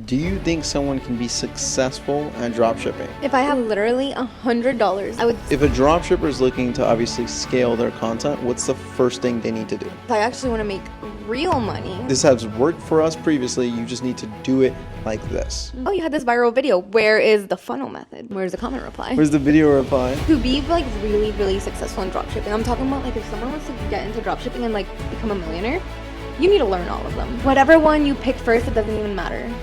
Do you think someone can be successful at dropshipping? If I have literally $100, I would. If a dropshipper is looking to obviously scale their content, what's the first thing they need to do? If I actually want to make real money. This has worked for us previously. You just need to do it like this. Oh, you had this viral video. Where is the funnel method? Where's the comment reply? Where's the video reply? To be like really successful in dropshipping, I'm talking about like if someone wants to get into dropshipping and like become a millionaire, you need to learn all of them. Whatever one you pick first, it doesn't even matter,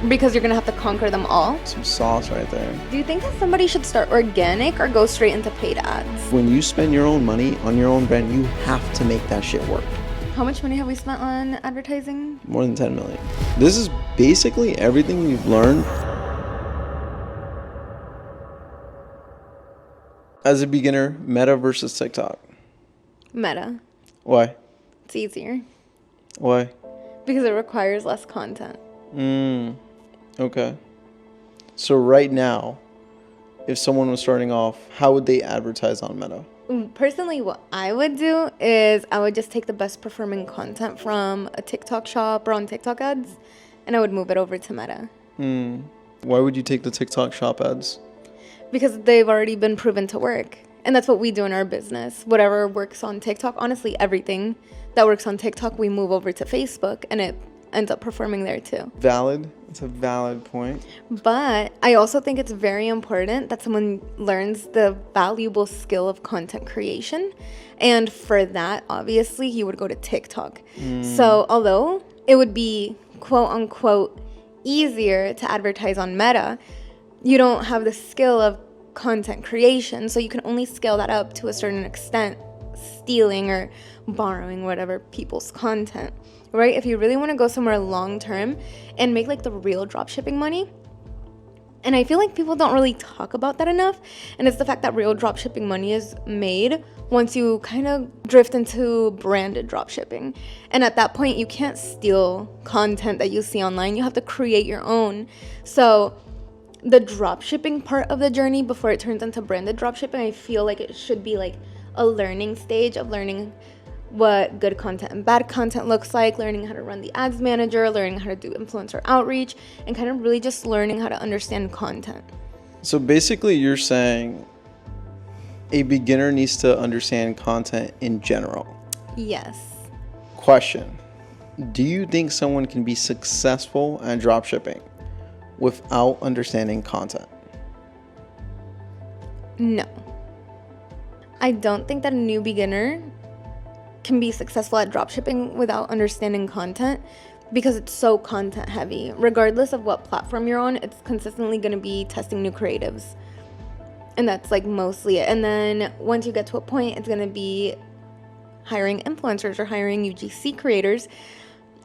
because you're gonna have to conquer them all. Some sauce right there. Do you think that somebody should start organic or go straight into paid ads? When you spend your own money on your own brand, you have to make that shit work. How much money have we spent on advertising? More than 10 million. This is basically everything we've learned as a beginner. Meta versus TikTok. Meta. Why? It's easier. Why? Because it requires less content. Okay. So right now, if someone was starting off, how would they advertise on Meta? Personally, what I would do is I would just take the best performing content from a TikTok shop or on TikTok ads, and I would move it over to Meta. Why would you take the TikTok shop ads? Because they've already been proven to work. And that's what we do in our business. Whatever works on TikTok, honestly, everything that works on TikTok, we move over to Facebook, and it ends up performing there too. Valid. It's a valid point. But I also think it's very important that someone learns the valuable skill of content creation. And for that, obviously, he would go to TikTok. So although it would be quote unquote easier to advertise on Meta, you don't have the skill of content creation. So you can only scale that up to a certain extent, stealing or borrowing whatever people's content. Right? If you really want to go somewhere long term and make like the real dropshipping money, and I feel like people don't really talk about that enough, and it's the fact that real dropshipping money is made once you kind of drift into branded dropshipping. And at that point, you can't steal content that you see online. You have to create your own. So the dropshipping part of the journey before it turns into branded dropshipping, I feel like it should be like a learning stage of learning what good content and bad content looks like, learning how to run the ads manager, learning how to do influencer outreach, and kind of really just learning how to understand content. So basically you're saying a beginner needs to understand content in general. Yes. Question. Do you think someone can be successful at dropshipping without understanding content? No. I don't think that a new beginner can be successful at dropshipping without understanding content, because it's so content heavy. Regardless of what platform you're on, it's consistently going to be testing new creatives. And that's like mostly it. And then once you get to a point, it's going to be hiring influencers or hiring UGC creators.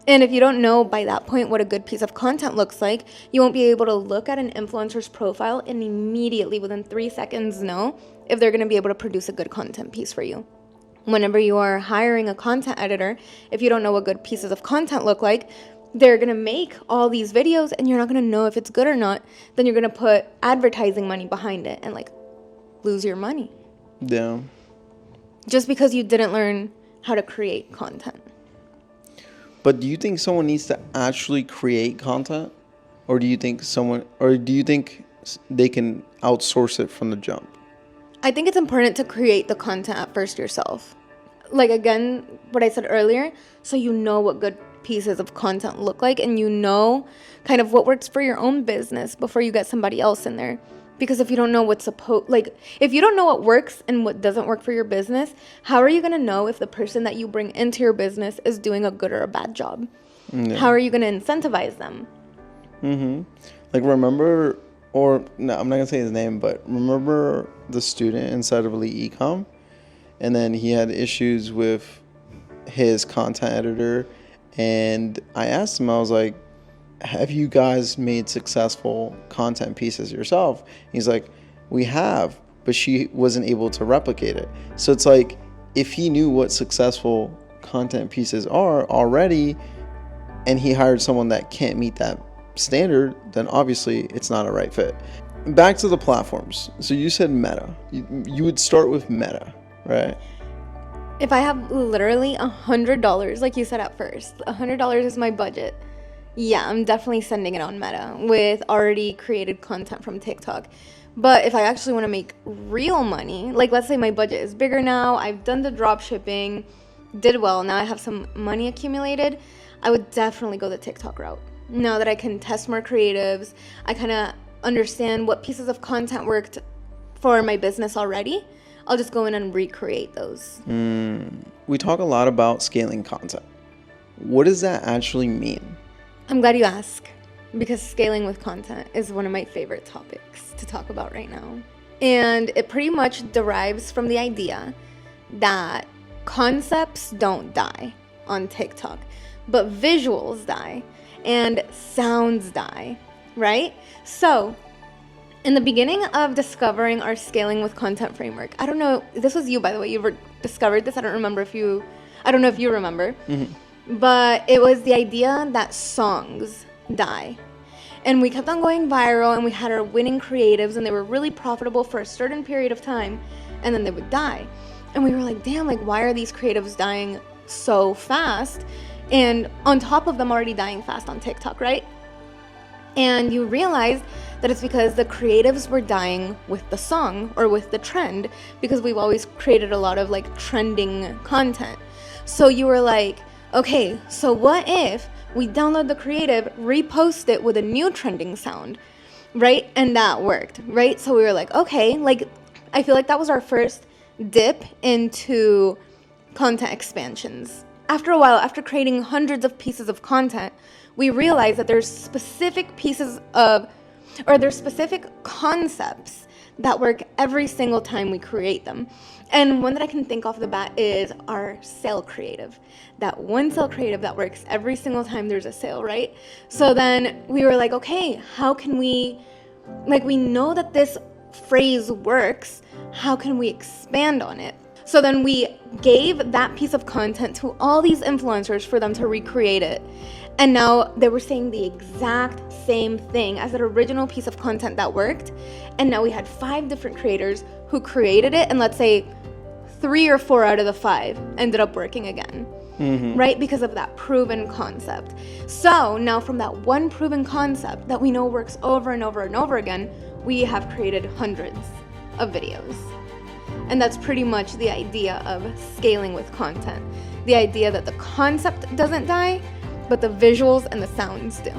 And if you don't know by that point what a good piece of content looks like, you won't be able to look at an influencer's profile and immediately within 3 seconds know if they're going to be able to produce a good content piece for you. Whenever you are hiring a content editor, if you don't know what good pieces of content look like, they're going to make all these videos and you're not going to know if it's good or not. Then you're going to put advertising money behind it and like lose your money. Yeah. Just because you didn't learn how to create content. But do you think someone needs to actually create content? Or do you think they can outsource it from the jump? I think it's important to create the content at first yourself. Like, again, what I said earlier, so you know what good pieces of content look like and you know kind of what works for your own business before you get somebody else in there. Because if you don't know if you don't know what works and what doesn't work for your business, how are you going to know if the person that you bring into your business is doing a good or a bad job? Yeah. How are you going to incentivize them? Like, remember, or no, I'm not going to say his name, but remember the student inside of Elite Ecom? And then he had issues with his content editor. And I asked him, I was like, have you guys made successful content pieces yourself? He's like, we have, but she wasn't able to replicate it. So it's like, if he knew what successful content pieces are already, and he hired someone that can't meet that standard, then obviously it's not a right fit. Back to the platforms. So you said Meta. You would start with Meta, right? If I have literally $100, like you said at first, $100 is my budget. Yeah, I'm definitely sending it on Meta with already created content from TikTok. But if I actually want to make real money, like let's say my budget is bigger now, I've done the drop shipping, did well, now I have some money accumulated, I would definitely go the TikTok route. Now that I can test more creatives, I kind of understand what pieces of content worked for my business already. I'll just go in and recreate those. We talk a lot about scaling content. What does that actually mean? I'm glad you asked, because scaling with content is one of my favorite topics to talk about right now. And it pretty much derives from the idea that concepts don't die on TikTok, but visuals die and sounds die, right? So in the beginning of discovering our scaling with content framework, I don't know, this was you, by the way, you discovered this. I don't know if you remember, but it was the idea that songs die. And we kept on going viral, and we had our winning creatives, and they were really profitable for a certain period of time, and then they would die. And we were like, damn, like, why are these creatives dying so fast? And on top of them already dying fast on TikTok, right? And you realize that it's because the creatives were dying with the song or with the trend, because we've always created a lot of like trending content. So you were like, okay, so what if we download the creative, repost it with a new trending sound, right? And that worked, right? So we were like, okay, like, I feel like that was our first dip into content expansions. After a while, after creating hundreds of pieces of content, we realized that there's specific concepts that work every single time we create them. And one that I can think off the bat is our sale creative. That one sale creative that works every single time there's a sale, right? So then we were like, okay, how can we know that this phrase works, how can we expand on it? So then we gave that piece of content to all these influencers for them to recreate it. And now they were saying the exact same thing as that original piece of content that worked. And now we had 5 different creators who created it. And let's say 3 or 4 out of the 5 ended up working again, right? Because of that proven concept. So now from that one proven concept that we know works over and over and over again, we have created hundreds of videos. And that's pretty much the idea of scaling with content. The idea that the concept doesn't die, but the visuals and the sounds do.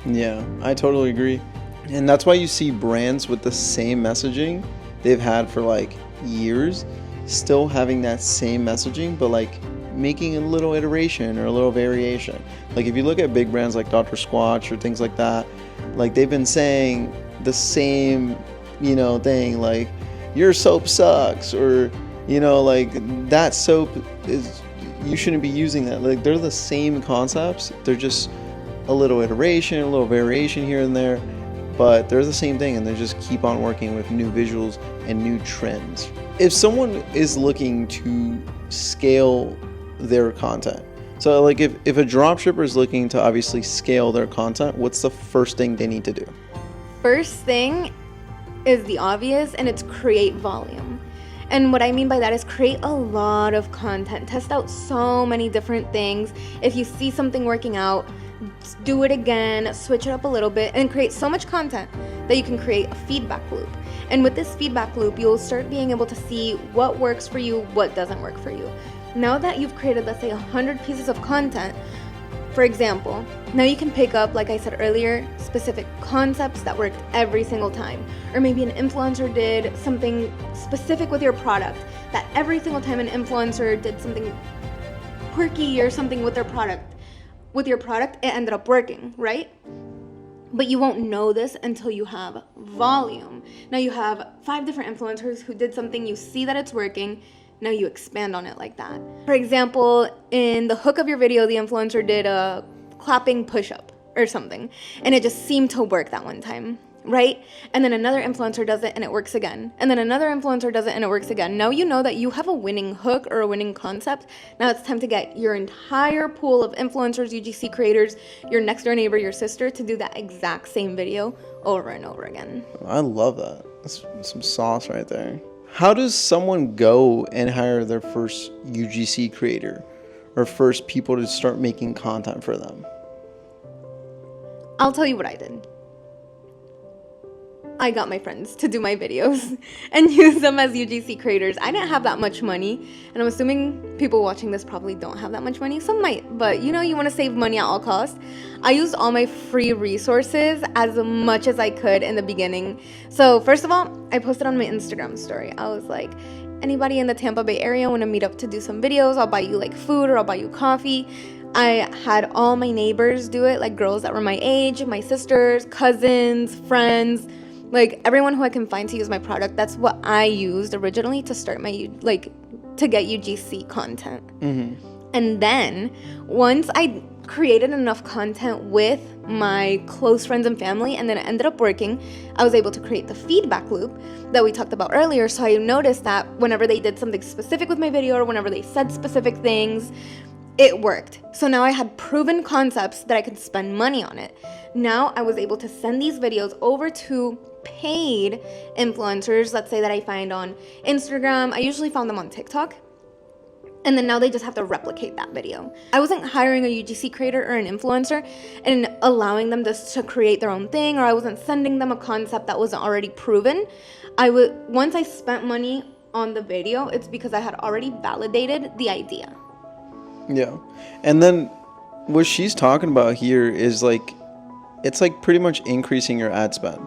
Yeah, I totally agree. And that's why you see brands with the same messaging they've had for like years, still having that same messaging, but like making a little iteration or a little variation. Like if you look at big brands like Dr. Squatch or things like that, like they've been saying the same, thing, like your soap sucks, or, like that soap is, you shouldn't be using that. Like they're the same concepts. They're just a little iteration, a little variation here and there, but they're the same thing, and they just keep on working with new visuals and new trends. If someone is looking to scale their content, so like if a dropshipper is looking to obviously scale their content, what's the first thing they need to do? First thing is the obvious, and it's create volume. And what I mean by that is create a lot of content. Test out so many different things. If you see something working out, do it again, switch it up a little bit, and create so much content that you can create a feedback loop. And with this feedback loop, you'll start being able to see what works for you, what doesn't work for you. Now that you've created, let's say, 100 pieces of content, for example, now you can pick up, like I said earlier, specific concepts that worked every single time. Or maybe an influencer did something specific with your product, that every single time an influencer did something quirky or something with their product, it ended up working, right? But you won't know this until you have volume. Now you have 5 different influencers who did something, you see that it's working, now you expand on it like that. For example, in the hook of your video, the influencer did a clapping push-up or something, and it just seemed to work that one time, right? And then another influencer does it and it works again. And then another influencer does it and it works again. Now you know that you have a winning hook or a winning concept. Now it's time to get your entire pool of influencers, UGC creators, your next door neighbor, your sister, to do that exact same video over and over again. I love that. That's some sauce right there. How does someone go and hire their first UGC creator or first people to start making content for them? I'll tell you what I did. I got my friends to do my videos and use them as UGC creators. I didn't have that much money, and I'm assuming people watching this probably don't have that much money. Some might, but you want to save money at all costs. I used all my free resources as much as I could in the beginning. So first of all, I posted on my Instagram story. I was like, anybody in the Tampa Bay area want to meet up to do some videos? I'll buy you like food, or I'll buy you coffee. I had all my neighbors do it, like girls that were my age, my sisters, cousins, friends, like everyone who I can find to use my product. That's what I used originally to start my, to get UGC content. And then once I created enough content with my close friends and family, and then it ended up working, I was able to create the feedback loop that we talked about earlier. So I noticed that whenever they did something specific with my video, or whenever they said specific things, it worked. So now I had proven concepts that I could spend money on it. Now I was able to send these videos over to paid influencers, let's say that I find on Instagram. I usually found them on TikTok. And then now they just have to replicate that video. I wasn't hiring a UGC creator or an influencer and allowing them just to create their own thing, or I wasn't sending them a concept that wasn't already proven. Once I spent money on the video, it's because I had already validated the idea. Yeah. And then what she's talking about here is like, it's like pretty much increasing your ad spend.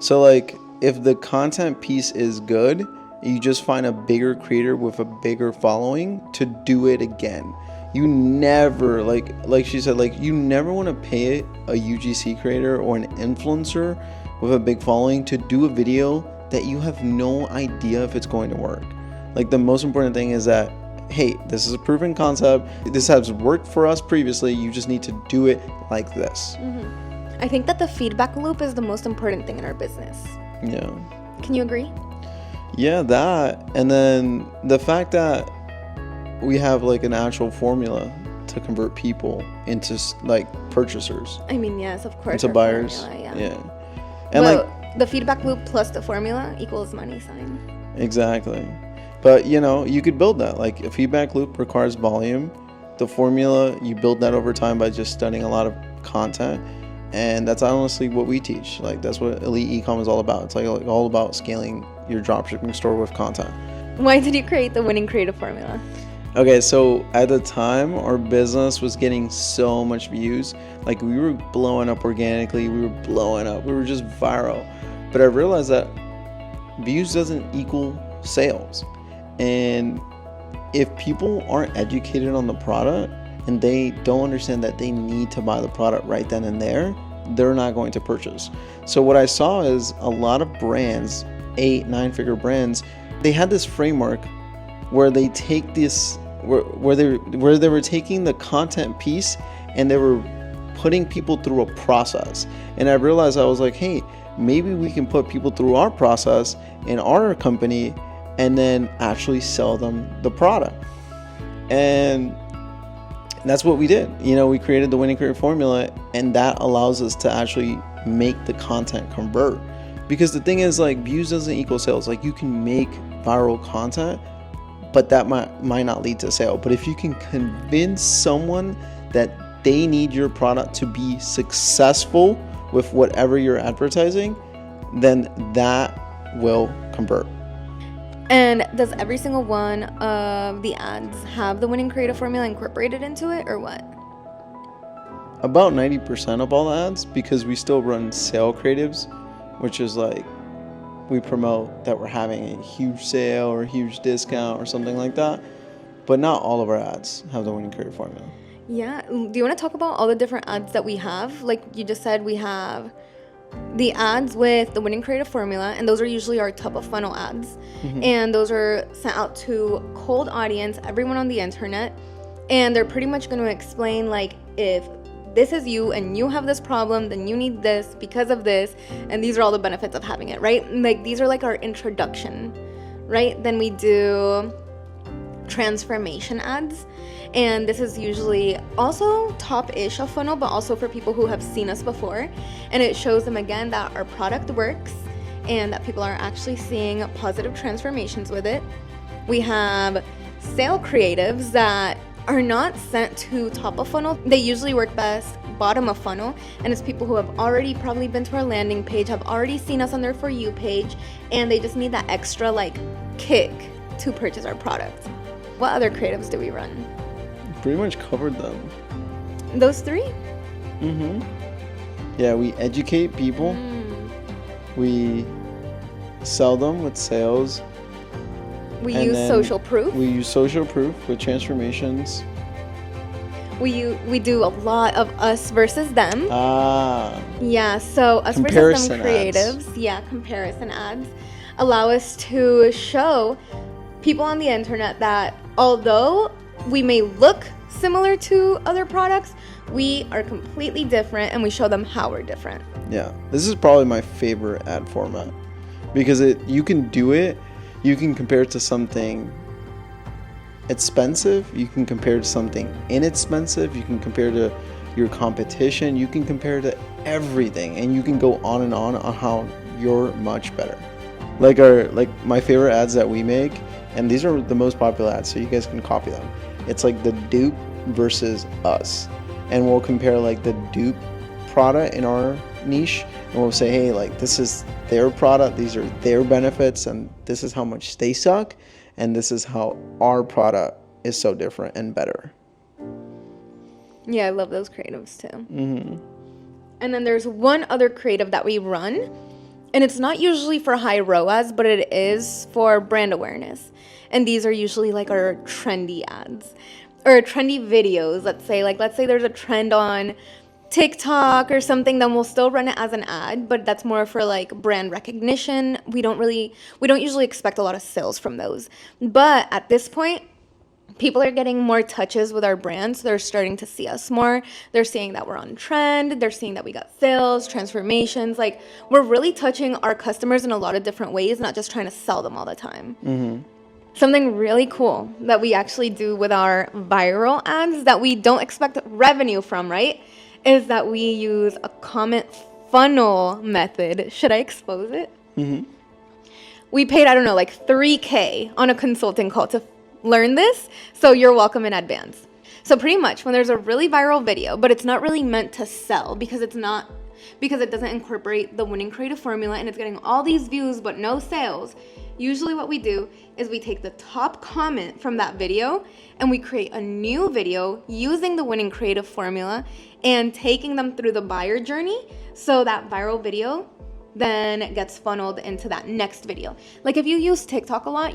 So like if the content piece is good, you just find a bigger creator with a bigger following to do it again. You never, like she said, like you never want to pay a UGC creator or an influencer with a big following to do a video that you have no idea if it's going to work. Like the most important thing is that, hey, this is a proven concept. This has worked for us previously. You just need to do it like this. I think that the feedback loop is the most important thing in our business. Yeah. Can you agree? Yeah, that. And then the fact that we have like an actual formula to convert people into like purchasers. I mean, yes, of course. Into buyers. Formula, yeah. And like the feedback loop plus the formula equals money sign. Exactly. But you could build that. Like a feedback loop requires volume. The formula, you build that over time by just studying a lot of content. And that's honestly what we teach. Like that's what Elite Ecom is all about. It's like all about scaling your dropshipping store with content. Why did you create the winning creative formula? Okay, so at the time, our business was getting so much views. Like we were blowing up organically. We were blowing up. We were just viral. But I realized that views doesn't equal sales. And if people aren't educated on the product and they don't understand that they need to buy the product right then and there, they're not going to purchase. So what I saw is a lot of brands, 8-9-figure brands, they had this framework where they take this, where they were taking the content piece and they were putting people through a process. And I realized, I was like, hey, maybe we can put people through our process in our company and then actually sell them the product. And that's what we did. We created the winning creative formula, and that allows us to actually make the content convert. Because the thing is, like, views doesn't equal sales. Like, you can make viral content, but that might not lead to sale. But if you can convince someone that they need your product to be successful with whatever you're advertising, then that will convert. And does every single one of the ads have the winning creative formula incorporated into it, or what? About 90% of all the ads, because we still run sale creatives, which is like we promote that we're having a huge sale or a huge discount or something like that. But not all of our ads have the winning creative formula. Yeah. Do you want to talk about all the different ads that we have? Like you just said, we have the ads with the winning creative formula, and those are usually our top of funnel ads. And those are sent out to cold audience, everyone on the internet, and they're pretty much going to explain, like, if this is you and you have this problem, then you need this because of this, and these are all the benefits of having it, right? Like, these are like our introduction, right? Then we do transformation ads, and this is usually also top-ish of funnel, but also for people who have seen us before, and it shows them again that our product works and that people are actually seeing positive transformations with it. We have sale creatives that are not sent to top of funnel. They usually work best bottom of funnel, and it's people who have already probably been to our landing page, have already seen us on their For You page, and they just need that extra like kick to purchase our product. What other creatives do we run? Pretty much covered them. Those three? Yeah, we educate people. We sell them with sales. We and use then social proof. We use social proof with transformations. We do a lot of us versus them. Yeah, so us versus them creatives. Ads. Yeah, comparison ads allow us to show people on the internet that although we may look similar to other products, we are completely different, and we show them how we're different. Yeah, this is probably my favorite ad format because you can do it. You can compare it to something expensive. You can compare it to something inexpensive. You can compare to your competition. You can compare to everything, and you can go on and on how you're much better. Like my favorite ads that we make, and these are the most popular ads, so you guys can copy them. It's like the dupe versus us, and we'll compare like the dupe product in our niche, and we'll say, hey, like this is their product, these are their benefits, and this is how much they suck, and this is how our product is so different and better. Yeah, I love those creatives too. And then there's one other creative that we run, and it's not usually for high ROAS, but it is for brand awareness. And these are usually like our trendy ads or trendy videos. Let's say there's a trend on TikTok or something, then we'll still run it as an ad, but that's more for like brand recognition. We don't usually expect a lot of sales from those. But at this point, people are getting more touches with our brand, so they're starting to see us more. They're seeing that we're on trend. They're seeing that we got sales, transformations. Like, we're really touching our customers in a lot of different ways, not just trying to sell them all the time. Something really cool that we actually do with our viral ads that we don't expect revenue from, right, is that we use a comment funnel method. Should I expose it? We paid, I don't know, like $3,000 on a consulting call to learn this, so you're welcome in advance. So pretty much when there's a really viral video, but it's not really meant to sell because it doesn't incorporate the winning creative formula, and it's getting all these views but no sales, usually what we do is we take the top comment from that video and we create a new video using the winning creative formula and taking them through the buyer journey, so that viral video then gets funneled into that next video. Like if you use TikTok a lot,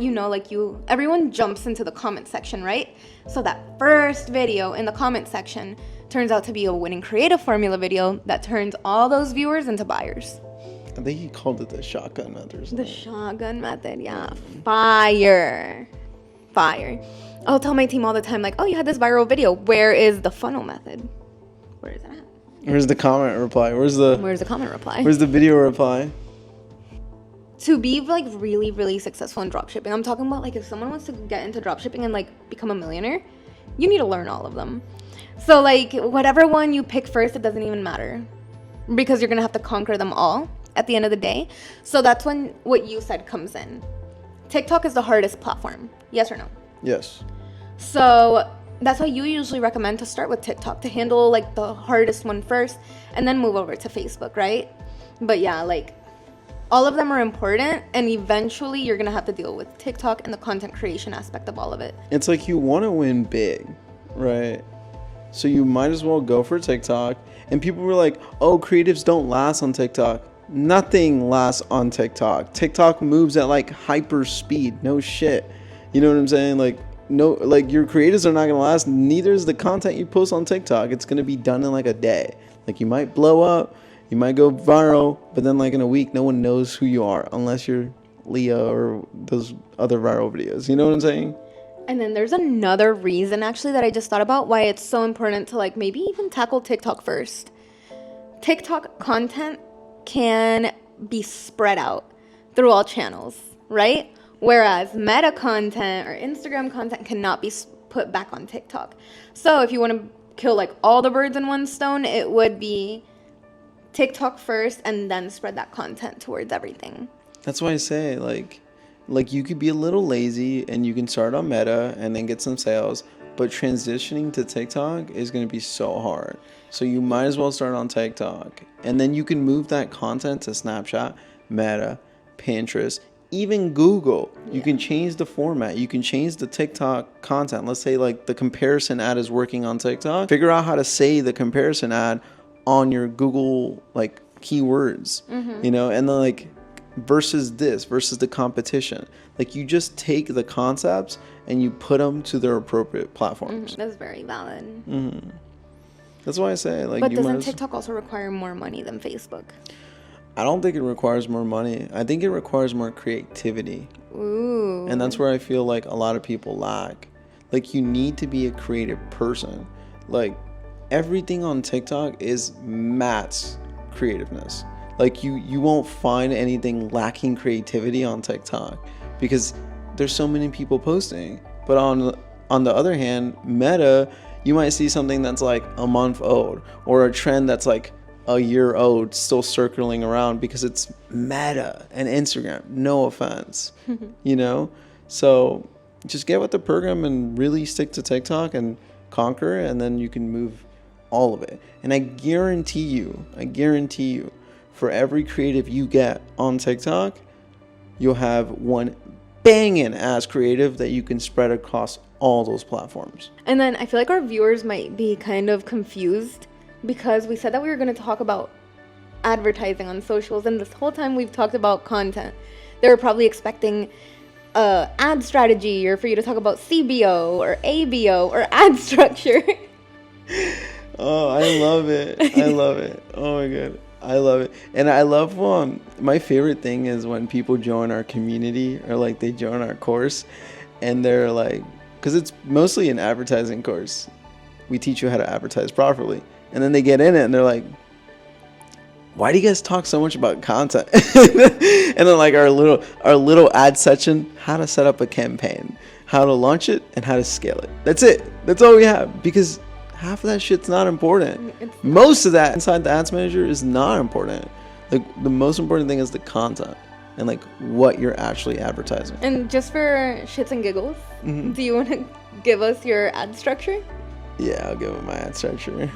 everyone jumps into the comment section, right? So that first video in the comment section turns out to be a winning creative formula video that turns all those viewers into buyers. I think he called it the shotgun method or something. The shotgun method, yeah. Fire. I'll tell my team all the time, like, oh, you had this viral video. Where is the funnel method? Where is it at? Where's the comment reply? Where's the comment reply? Where's the video reply? To be like really, really successful in dropshipping, I'm talking about like if someone wants to get into dropshipping and like become a millionaire, you need to learn all of them. So like whatever one you pick first, it doesn't even matter because you're gonna have to conquer them all at the end of the day. So that's when what you said comes in. TikTok is the hardest platform. Yes or no? Yes. So that's why you usually recommend to start with TikTok, to handle like the hardest one first and then move over to Facebook, right? But yeah, like all of them are important, and eventually you're gonna have to deal with TikTok and the content creation aspect of all of it. It's like you want to win big, right? So you might as well go for TikTok. And people were like, oh, creatives don't last on TikTok. Nothing lasts on TikTok. TikTok moves at like hyper speed. No shit. You know what I'm saying? Like, no, like your creatives are not gonna last. Neither is the content you post on TikTok. It's gonna be done in like a day. Like you might blow up, you might go viral, but then like in a week, no one knows who you are unless you're Leah or those other viral videos. You know what I'm saying? And then there's another reason actually that I just thought about why it's so important to like maybe even tackle TikTok first. TikTok content can be spread out through all channels, right? Whereas Meta content or Instagram content cannot be put back on TikTok. So if you want to kill like all the birds in one stone, it would be TikTok first and then spread that content towards everything. That's why I say like you could be a little lazy and you can start on Meta and then get some sales, but transitioning to TikTok is going to be so hard. So you might as well start on TikTok, and then you can move that content to Snapchat, Meta, Pinterest, even Google. You can change the format. You can change the TikTok content. Let's say like the comparison ad is working on TikTok. Figure out how to say the comparison ad on your Google like keywords, you know, and then like versus the competition. Like you just take the concepts and you put them to their appropriate platforms. That's very valid. That's why I say like. But doesn't TikTok also require more money than Facebook? I don't think it requires more money. I think it requires more creativity. Ooh. And that's where I feel like a lot of people lack. Like you need to be a creative person. Like everything on TikTok is Matt's creativeness. Like you won't find anything lacking creativity on TikTok because there's so many people posting. But on the other hand, Meta, you might see something that's like a month old or a trend that's like a year old still circling around because it's Meta and Instagram. No offense, you know? So just get with the program and really stick to TikTok and conquer, and then you can move all of it. And I guarantee you, for every creative you get on TikTok, you'll have one banging ass creative that you can spread across all those platforms. And then I feel like our viewers might be kind of confused because we said that we were going to talk about advertising on socials, and this whole time we've talked about content. They were probably expecting ad strategy, or for you to talk about CBO or ABO or ad structure. Oh, I love it. I love it. Oh my God. I love it. And I love my favorite thing is when people join our community or like they join our course and they're like, because it's mostly an advertising course. We teach you how to advertise properly. And then they get in it and they're like, why do you guys talk so much about content? And then like our little ad section, how to set up a campaign, how to launch it, and how to scale it. That's it. That's all we have, because half of that shit's not important. Most of that inside the ads manager is not important. Like the most important thing is the content and like what you're actually advertising. And just for shits and giggles, do you want to give us your ad structure? Yeah, I'll give it my ad structure.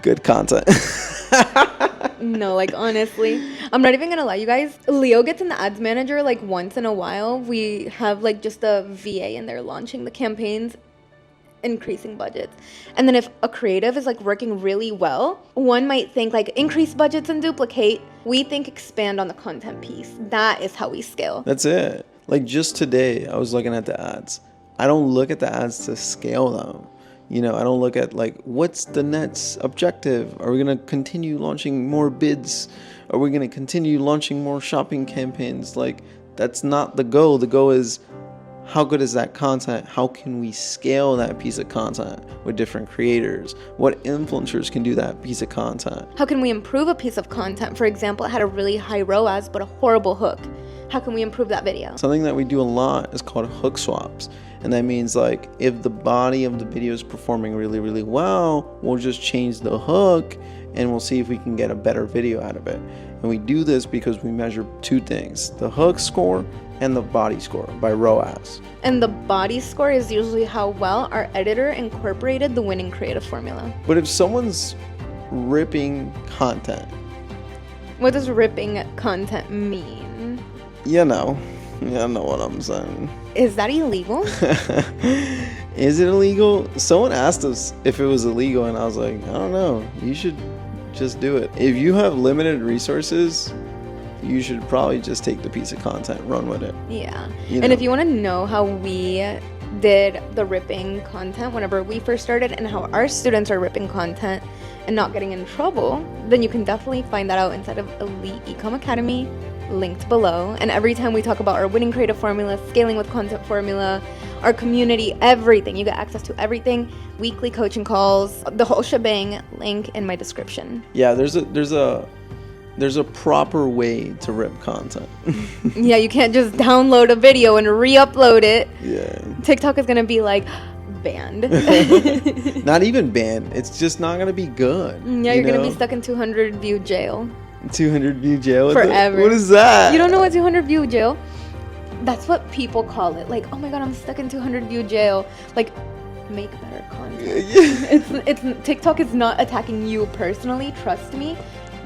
Good content. No, like honestly, I'm not even gonna lie, you guys. Leo gets in the ads manager like once in a while. We have like just a VA in there launching the campaigns, increasing budgets. And then if a creative is like working really well, one might think like increase budgets and duplicate. We think expand on the content piece. That is how we scale. That's it. Like just today, I was looking at the ads. I don't look at the ads to scale them. You know, I don't look at like, what's the next objective? Are we going to continue launching more bids? Are we going to continue launching more shopping campaigns? Like, that's not the goal. The goal is, how good is that content? How can we scale that piece of content with different creators? What influencers can do that piece of content? How can we improve a piece of content? For example, it had a really high ROAS, but a horrible hook. How can we improve that video? Something that we do a lot is called hook swaps. And that means like if the body of the video is performing really, really well, we'll just change the hook and we'll see if we can get a better video out of it. And we do this because we measure two things, the hook score and the body score by ROAS. And the body score is usually how well our editor incorporated the winning creative formula. But if someone's ripping content. What does ripping content mean? You know what I'm saying. Is that illegal? Is it illegal? Someone asked us if it was illegal, and I was like, I don't know. You should just do it. If you have limited resources, you should probably just take the piece of content, run with it. Yeah. You know? And if you want to know how we did the ripping content whenever we first started and how our students are ripping content and not getting in trouble, then you can definitely find that out inside of Elite Ecom Academy, linked below. And every time we talk about our winning creative formula, scaling with content formula, our community, everything, you get access to everything, weekly coaching calls, the whole shebang, link in my description. Yeah, there's a proper way to rip content. Yeah, you can't just download a video and re-upload it. Yeah. TikTok is gonna be like banned. Not even banned. It's just not gonna be good. Yeah, you're gonna be stuck in 200 view jail. 200 view jail forever. What is that? You don't know what 200 view jail? That's what people call it. Like, oh my God, I'm stuck in 200 view jail. Like, make better content. It's TikTok is not attacking you personally. Trust me.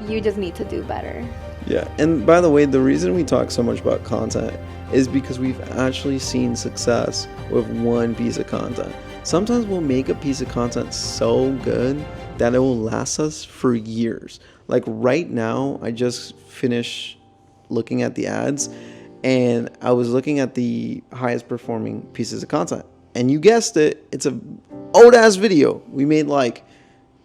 You just need to do better. Yeah. And by the way, the reason we talk so much about content is because we've actually seen success with one piece of content. Sometimes we'll make a piece of content so good that it will last us for years. Like right now, I just finished looking at the ads, and I was looking at the highest performing pieces of content. And you guessed it, it's a old ass video we made like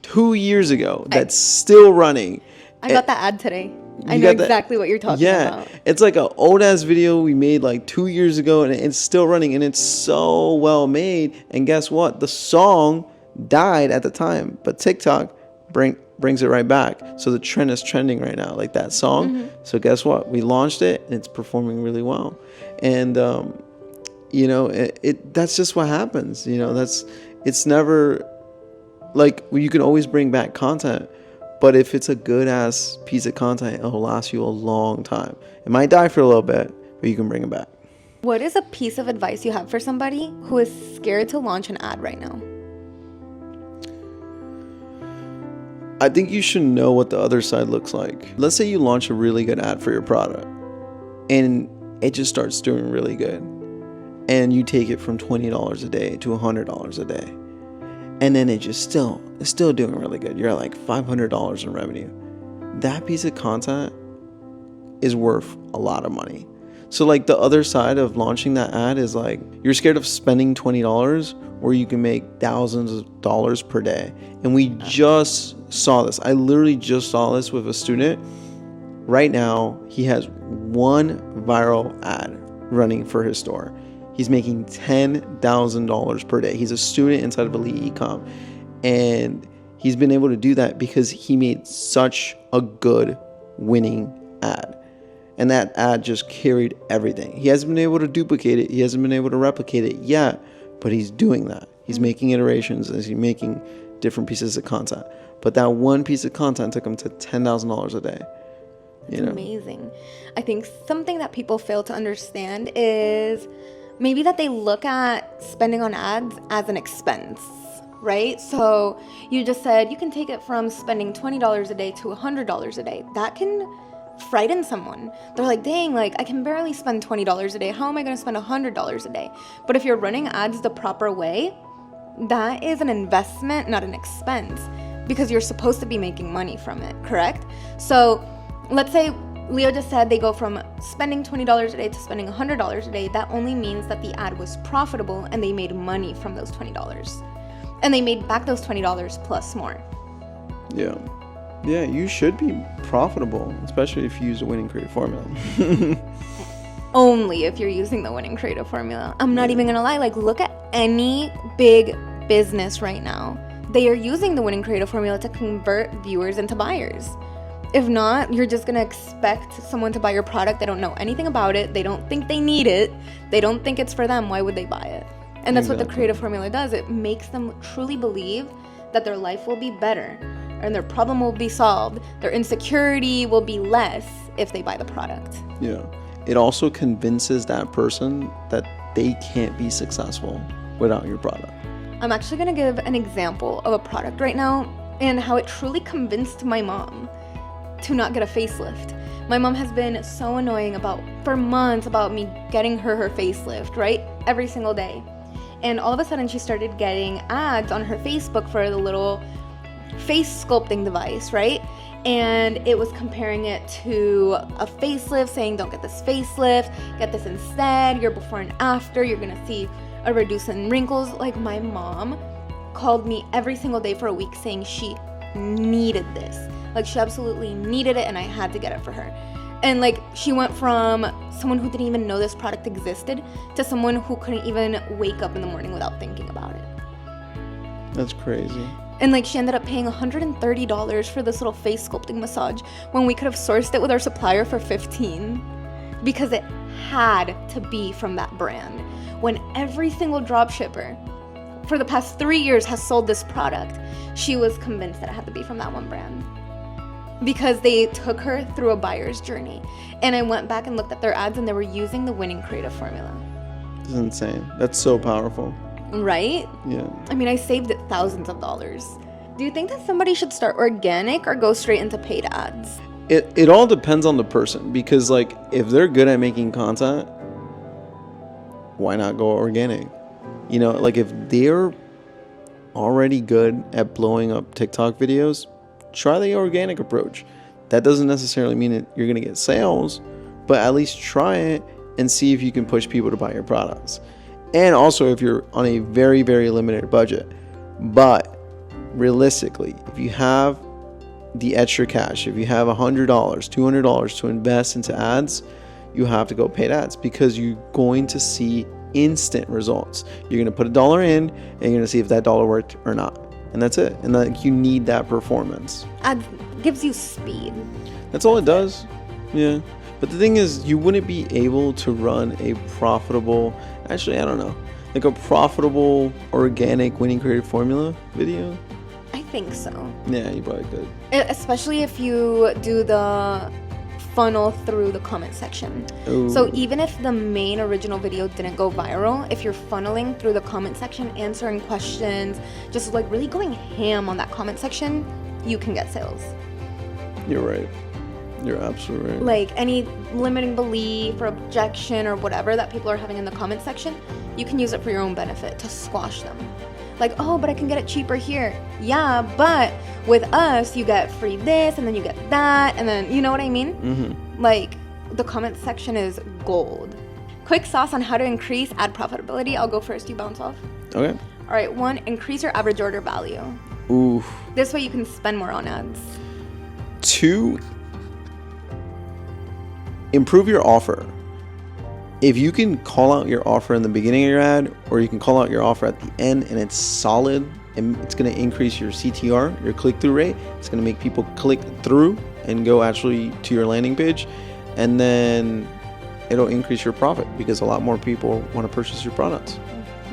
2 years ago that's still running. I got that ad today. I know exactly what you're talking about. Yeah, it's like an old ass video we made like 2 years ago, and it's still running, and it's so well made. And guess what? The song died at the time, but TikTok brings it right back. So the trend is trending right now, like that song. So guess what? We launched it, and it's performing really well. And you know, that's just what happens. You know, it's never like you can always bring back content. But if it's a good ass piece of content, it'll last you a long time. It might die for a little bit, but you can bring it back. What is a piece of advice you have for somebody who is scared to launch an ad right now? I think you should know what the other side looks like. Let's say you launch a really good ad for your product and it just starts doing really good. And you take it from $20 a day to $100 a day. And then it's still doing really good. You're at like $500 in revenue. That piece of content is worth a lot of money. So like the other side of launching that ad is like you're scared of spending $20 where you can make thousands of dollars per day. And we just saw this. I literally just saw this with a student. Right now, he has one viral ad running for his store. He's making $10,000 per day. He's a student inside of Elite Ecom. And he's been able to do that because he made such a good winning ad. And that ad just carried everything. He hasn't been able to duplicate it. He hasn't been able to replicate it yet, but he's doing that. He's making iterations as he's making different pieces of content. But that one piece of content took him to $10,000 a day. It's amazing. I think something that people fail to understand is maybe that they look at spending on ads as an expense, right? So you just said you can take it from spending $20 a day to $100 a day. That can frighten someone. They're like, dang, like I can barely spend $20 a day. How am I going to spend $100 a day? But if you're running ads the proper way, that is an investment, not an expense, because you're supposed to be making money from it, correct? So let's say Leo just said they go from spending $20 a day to spending $100 a day. That only means that the ad was profitable and they made money from those $20. And they made back those $20 plus more. Yeah. Yeah, you should be profitable, especially if you use a winning creative formula. Only if you're using the winning creative formula. I'm not even going to lie. Like, look at any big business right now. They are using the winning creative formula to convert viewers into buyers. If not, you're just going to expect someone to buy your product. They don't know anything about it. They don't think they need it. They don't think it's for them. Why would they buy it? And that's what the creative formula does. It makes them truly believe that their life will be better and their problem will be solved. Their insecurity will be less if they buy the product. Yeah. It also convinces that person that they can't be successful without your product. I'm actually going to give an example of a product right now and how it truly convinced my mom to not get a facelift. My mom has been so annoying for months about me getting her facelift, right? Every single day. And all of a sudden she started getting ads on her Facebook for the little face sculpting device, right? And it was comparing it to a facelift, saying don't get this facelift, get this instead, your before and after, you're gonna see a reduce in wrinkles. Like, my mom called me every single day for a week saying she needed this. Like, she absolutely needed it and I had to get it for her. And like, she went from someone who didn't even know this product existed to someone who couldn't even wake up in the morning without thinking about it. That's crazy. And like, she ended up paying $130 for this little face sculpting massage when we could have sourced it with our supplier for $15, because it had to be from that brand. When every single dropshipper for the past 3 years has sold this product, she was convinced that it had to be from that one brand. because they took her through a buyer's journey. And I went back and looked at their ads, and they were using the winning creative formula. It's insane. That's so powerful. Right? Yeah. I mean, I saved it thousands of dollars. Do you think that somebody should start organic or go straight into paid ads? It all depends on the person, because like if they're good at making content, why not go organic? You know, like if they're already good at blowing up TikTok videos, try the organic approach. That doesn't necessarily mean that you're going to get sales, but at least try it and see if you can push people to buy your products. And also if you're on a very, very limited budget. But realistically, if you have the extra cash, if you have $100, $200 to invest into ads, you have to go paid ads, because you're going to see instant results. You're going to put $1 in and you're going to see if that dollar worked or not. And that's it. And like you need that performance. Ads gives you speed. That's all it does. Yeah. But the thing is, you wouldn't be able to run a profitable, actually, I don't know, like a profitable organic winning creative formula video. I think so. Yeah, you probably could. Especially if you do the funnel through the comment section. Ooh. So even if the main original video didn't go viral, if you're funneling through the comment section, answering questions, just like really going ham on that comment section, you can get sales. You're right. You're absolutely right. Like any limiting belief or objection or whatever that people are having in the comment section, you can use it for your own benefit to squash them. Like, oh, but I can get it cheaper here. Yeah, but with us, you get free this, and then you get that, and then, you know what I mean? Mm-hmm. Like, the comment section is gold. Quick sauce on how to increase ad profitability. I'll go first, you bounce off. Okay. All right, 1, increase your average order value. Ooh. This way you can spend more on ads. 2, improve your offer. If you can call out your offer in the beginning of your ad, or you can call out your offer at the end, and it's solid, and it's going to increase your CTR, your click-through rate. It's going to make people click through and go actually to your landing page, and then it'll increase your profit because a lot more people want to purchase your products.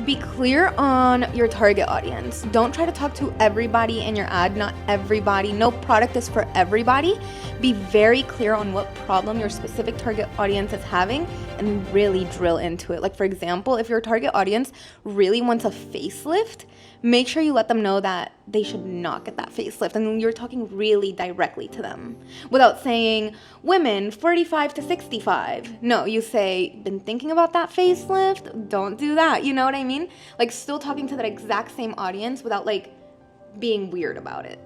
Be clear on your target audience. Don't try to talk to everybody in your ad. Not everybody. No product is for everybody. Be very clear on what problem your specific target audience is having and really drill into it. Like, for example, if your target audience really wants a facelift, make sure you let them know that they should not get that facelift. And you're talking really directly to them without saying women 45 to 65. No, you say, been thinking about that facelift? Don't do that. You know what I mean? Like, still talking to that exact same audience without like being weird about it.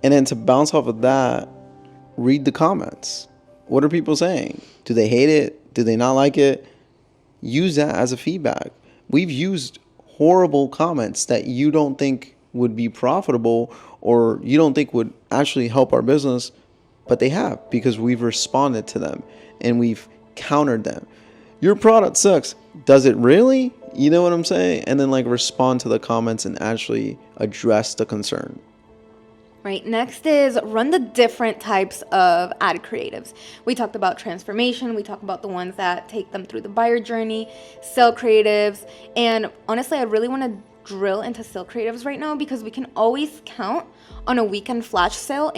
And then to bounce off of that, read the comments. What are people saying? Do they hate it? Do they not like it? Use that as a feedback. We've used horrible comments that you don't think would be profitable or you don't think would actually help our business, but they have, because we've responded to them and we've countered them. Your product sucks. Does it really? You know what I'm saying? And then like respond to the comments and actually address the concern. Right, next is run the different types of ad creatives. We talked about transformation, we talked about the ones that take them through the buyer journey, sale creatives, and honestly, I really want to drill into sale creatives right now because we can always count on a weekend flash sale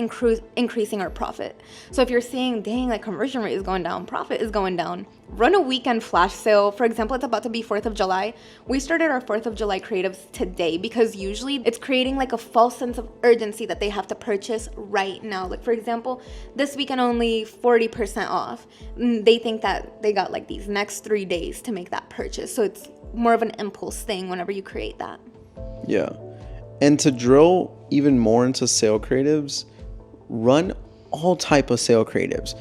increasing our profit. So if you're seeing, dang, like conversion rate is going down, profit is going down, run a weekend flash sale. For example, it's about to be 4th of July. We started our 4th of July creatives today because usually it's creating like a false sense of urgency that they have to purchase right now. Like for example, this weekend only 40% off. They think that they got like these next 3 days to make that purchase. So it's more of an impulse thing whenever you create that. Yeah. And to drill even more into sale creatives, run all type of sale creatives.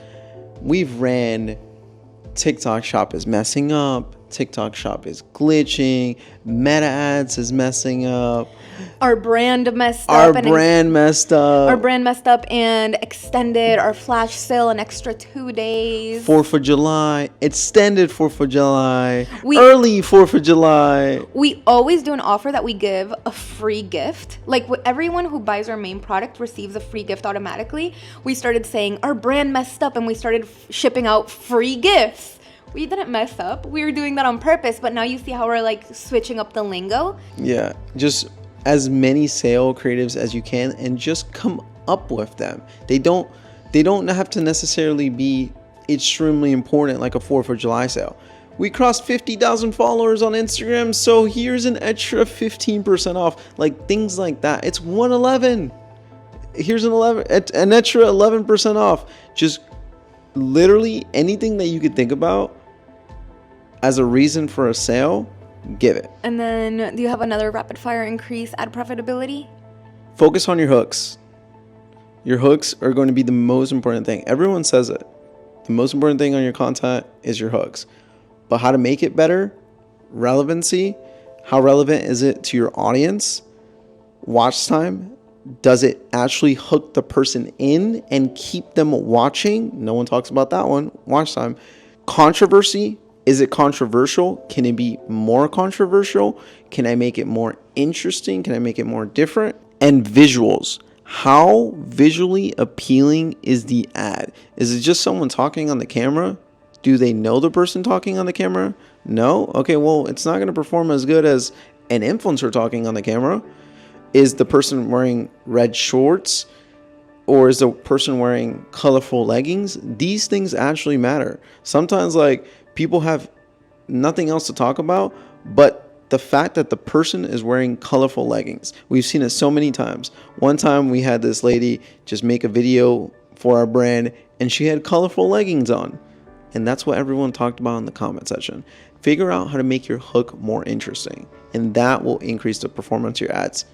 We've ran TikTok shop is messing up, TikTok shop is glitching, meta ads is messing up. Our brand messed up. Our brand messed up and extended our flash sale an extra 2 days. 4th of July, extended 4th of July, early 4th of July. We always do an offer that we give a free gift. Like everyone who buys our main product receives a free gift automatically. We started saying our brand messed up and we started shipping out free gifts. We didn't mess up. We were doing that on purpose, but now you see how we're like switching up the lingo. Yeah, just as many sale creatives as you can and just come up with them. They don't have to necessarily be extremely important like a 4th of July sale. We crossed 50,000 followers on Instagram, so here's an extra 15% off. Like things like that. It's 111. Here's an extra 11% off. Just literally anything that you could think about as a reason for a sale, give it. And then do you have another rapid fire increase ad profitability? Focus on your hooks. Your hooks are going to be the most important thing. Everyone says it. The most important thing on your content is your hooks. But how to make it better? Relevancy. How relevant is it to your audience? Watch time. Does it actually hook the person in and keep them watching? No one talks about that one. Watch time. Controversy. Is it controversial? Can it be more controversial? Can I make it more interesting? Can I make it more different? And visuals. How visually appealing is the ad? Is it just someone talking on the camera? Do they know the person talking on the camera? No? Okay, well, it's not going to perform as good as an influencer talking on the camera. Is the person wearing red shorts? Or is the person wearing colorful leggings? These things actually matter. Sometimes, like, people have nothing else to talk about, but the fact that the person is wearing colorful leggings. We've seen it so many times. One time we had this lady just make a video for our brand, and she had colorful leggings on. And that's what everyone talked about in the comment section. Figure out how to make your hook more interesting, and that will increase the performance of your ads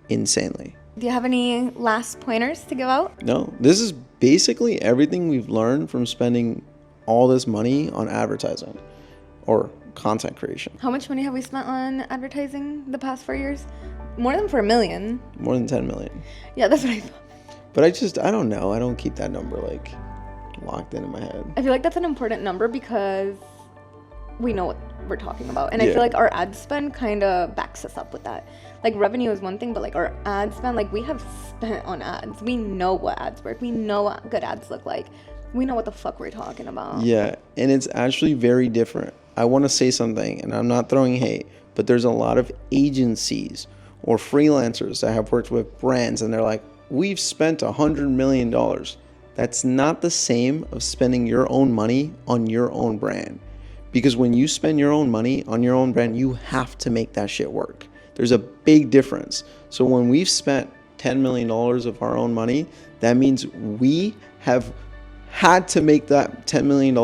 insanely. Do you have any last pointers to give out? No, this is basically everything we've learned from spending all this money on advertising or content creation. How much money have we spent on advertising the past 4 years? More than 4 million. More than 10 million. Yeah, that's what I thought. But I don't know. I don't keep that number like locked into my head. I feel like that's an important number because we know what we're talking about. And I feel like our ad spend kind of backs us up with that. Like revenue is one thing, but like our ad spend, like we have spent on ads. We know what ads work. We know what good ads look like. We know what the fuck we're talking about. Yeah, and it's actually very different. I want to say something, and I'm not throwing hate, but there's a lot of agencies or freelancers that have worked with brands, and they're like, we've spent $100 million. That's not the same of spending your own money on your own brand. Because when you spend your own money on your own brand, you have to make that shit work. There's a big difference. So when we've spent $10 million of our own money, that means we have had to make that $10 million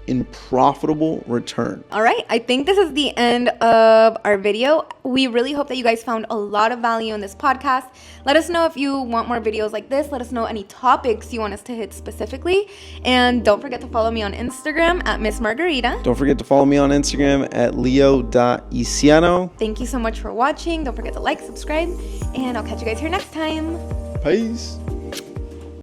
in profitable return. All right, I think this is the end of our video. We really hope that you guys found a lot of value in this podcast. Let us know if you want more videos like this. Let us know any topics you want us to hit specifically. And don't forget to follow me on Instagram at Miss Margarita. Don't forget to follow me on Instagram at leo.isiano. Thank you so much for watching. Don't forget to like, subscribe, and I'll catch you guys here next time. Peace.